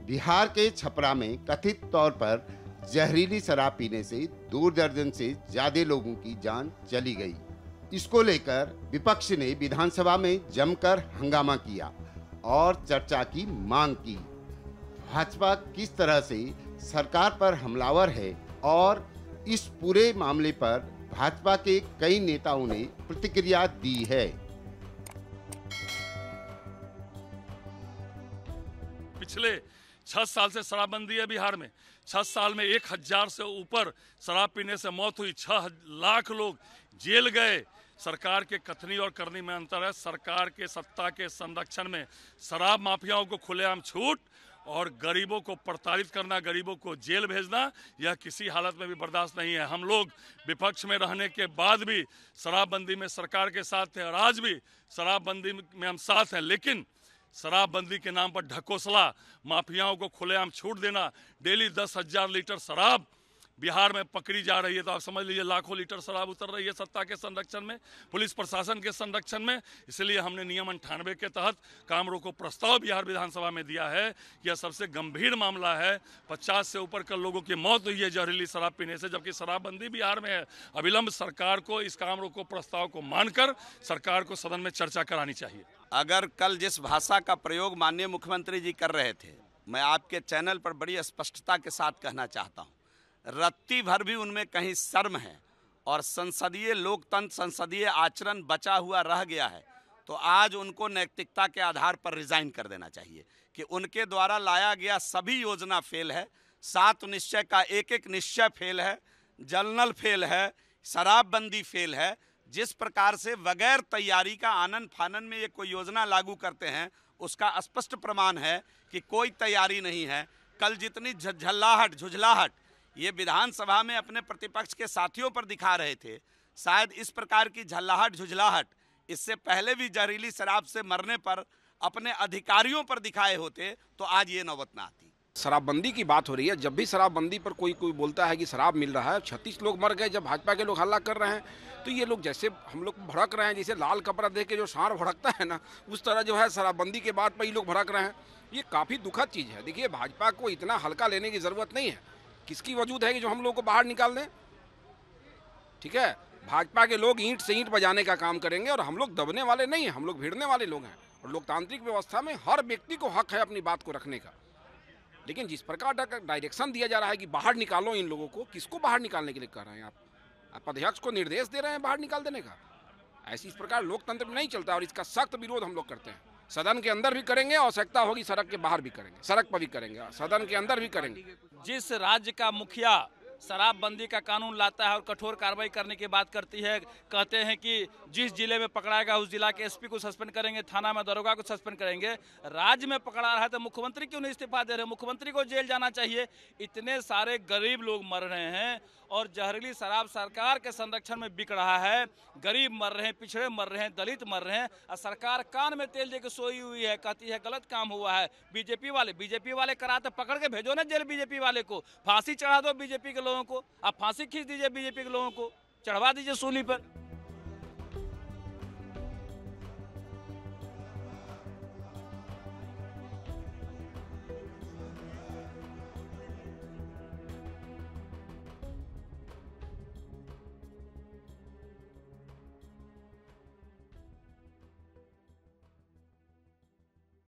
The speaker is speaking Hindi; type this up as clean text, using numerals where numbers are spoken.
बिहार के छपरा में कथित तौर पर जहरीली शराब पीने से 2 दर्जन से ज्यादा लोगों की जान चली गई। इसको लेकर विपक्ष ने विधानसभा में जमकर हंगामा किया और चर्चा की मांग की। भाजपा किस तरह से सरकार पर हमलावर है और इस पूरे मामले पर भाजपा के कई नेताओं ने प्रतिक्रिया दी है। पिछले 6 साल से शराबबंदी है बिहार में। 6 साल में 1000 से ऊपर शराब पीने से मौत हुई, 6 लाख लोग जेल गए। सरकार के कथनी और करनी में अंतर है। सरकार के सत्ता के संरक्षण में शराब माफियाओं को खुलेआम छूट और गरीबों को प्रताड़ित करना, गरीबों को जेल भेजना, यह किसी हालत में भी बर्दाश्त नहीं है। हम लोग विपक्ष में रहने के बाद भी शराबबंदी में सरकार के साथ थे और आज भी शराबबंदी में हम साथ हैं, लेकिन शराबबंदी के नाम पर ढकोसला, माफियाओं को खुलेआम छूट देना, डेली 10,000 लीटर शराब बिहार में पकड़ी जा रही है, तो आप समझ लीजिए लाखों लीटर शराब उतर रही है सत्ता के संरक्षण में, पुलिस प्रशासन के संरक्षण में। इसलिए हमने नियम 98 के तहत काम रोको प्रस्ताव बिहार विधानसभा में दिया है। यह सबसे गंभीर मामला है। 50 से ऊपर कर लोगों की मौत हुई है जहरीली शराब पीने से, जबकि शराबबंदी बिहार में है। अविलंब सरकार को इस काम रोको प्रस्ताव को मानकर सरकार को सदन में चर्चा करानी चाहिए। अगर कल जिस भाषा का प्रयोग माननीय मुख्यमंत्री जी कर रहे थे, मैं आपके चैनल पर बड़ी स्पष्टता के साथ कहना चाहता हूँ, रत्ती भर भी उनमें कहीं शर्म है और संसदीय लोकतंत्र, संसदीय आचरण बचा हुआ रह गया है, तो आज उनको नैतिकता के आधार पर रिजाइन कर देना चाहिए कि उनके द्वारा लाया गया सभी योजना फेल है। 7 निश्चय का एक निश्चय फेल है, जलनल फेल है, शराबबंदी फेल है। जिस प्रकार से बगैर तैयारी का आनन फानन में ये कोई योजना लागू करते हैं, उसका स्पष्ट प्रमाण है कि कोई तैयारी नहीं है। कल जितनी झल्लाहट, झुझलाहट ये विधानसभा में अपने प्रतिपक्ष के साथियों पर दिखा रहे थे, शायद इस प्रकार की झल्लाहट, झुझलाहट इससे पहले भी जहरीली शराब से मरने पर अपने अधिकारियों पर दिखाए होते तो आज ये नौबत ना आती। शराबबंदी की बात हो रही है, जब भी शराबबंदी पर कोई बोलता है कि शराब मिल रहा है, 36 लोग मर गए जब भाजपा के लोग हल्ला कर रहे हैं, तो ये लोग जैसे हम लोग भड़क रहे हैं, जैसे लाल कपड़ा देख के जो सांड भड़कता है ना, उस तरह जो है शराबबंदी के बाद पर ये लोग भड़क रहे हैं। ये काफ़ी दुखद चीज़ है। देखिए, भाजपा को इतना हल्का लेने की ज़रूरत नहीं है। किसकी वजूद है कि जो हम लोग को बाहर निकाल दें? ठीक है, भाजपा के लोग ईंट से ईंट बजाने का काम करेंगे और हम लोग दबने वाले नहीं हैं, हम लोग भिड़ने वाले लोग हैं। और लोकतांत्रिक व्यवस्था में हर व्यक्ति को हक है अपनी बात को रखने का। लेकिन जिस प्रकार का डायरेक्शन दिया जा रहा है कि बाहर निकालो इन लोगों को, किसको बाहर निकालने के लिए कह रहे हैं आप अध्यक्ष को निर्देश दे रहे हैं बाहर निकाल देने का? ऐसी इस प्रकार लोकतंत्र में नहीं चलता और इसका सख्त विरोध हम लोग करते हैं। सदन के अंदर भी करेंगे, आवश्यकता होगी सड़क के बाहर भी करेंगे, सड़क पर भी करेंगे, सदन के अंदर भी करेंगे। जिस राज्य का मुखिया शराबबंदी का कानून लाता है और कठोर कार्रवाई करने की बात करती है, कहते हैं कि जिस जिले में पकड़ाएगा उस जिला के एसपी को सस्पेंड करेंगे, थाना में दरोगा को सस्पेंड करेंगे। राज्य में पकड़ा रहा है तो मुख्यमंत्री क्यों नहीं इस्तीफा दे रहे? मुख्यमंत्री को जेल जाना चाहिए। इतने सारे गरीब लोग मर रहे हैं और जहरीली शराब सरकार के संरक्षण में बिक रहा है। गरीब मर रहे हैं, पिछड़े मर रहे हैं, दलित मर रहे हैं और सरकार कान में तेल देकर सोई हुई है, कहती है गलत काम हुआ है। बीजेपी वाले कराते पकड़ के भेजो ना जेल, बीजेपी वाले को फांसी चढ़ा दो, बीजेपी के लोगों को आप फांसी खींच दीजिए, बीजेपी के लोगों को चढ़वा दीजिए सूली पर।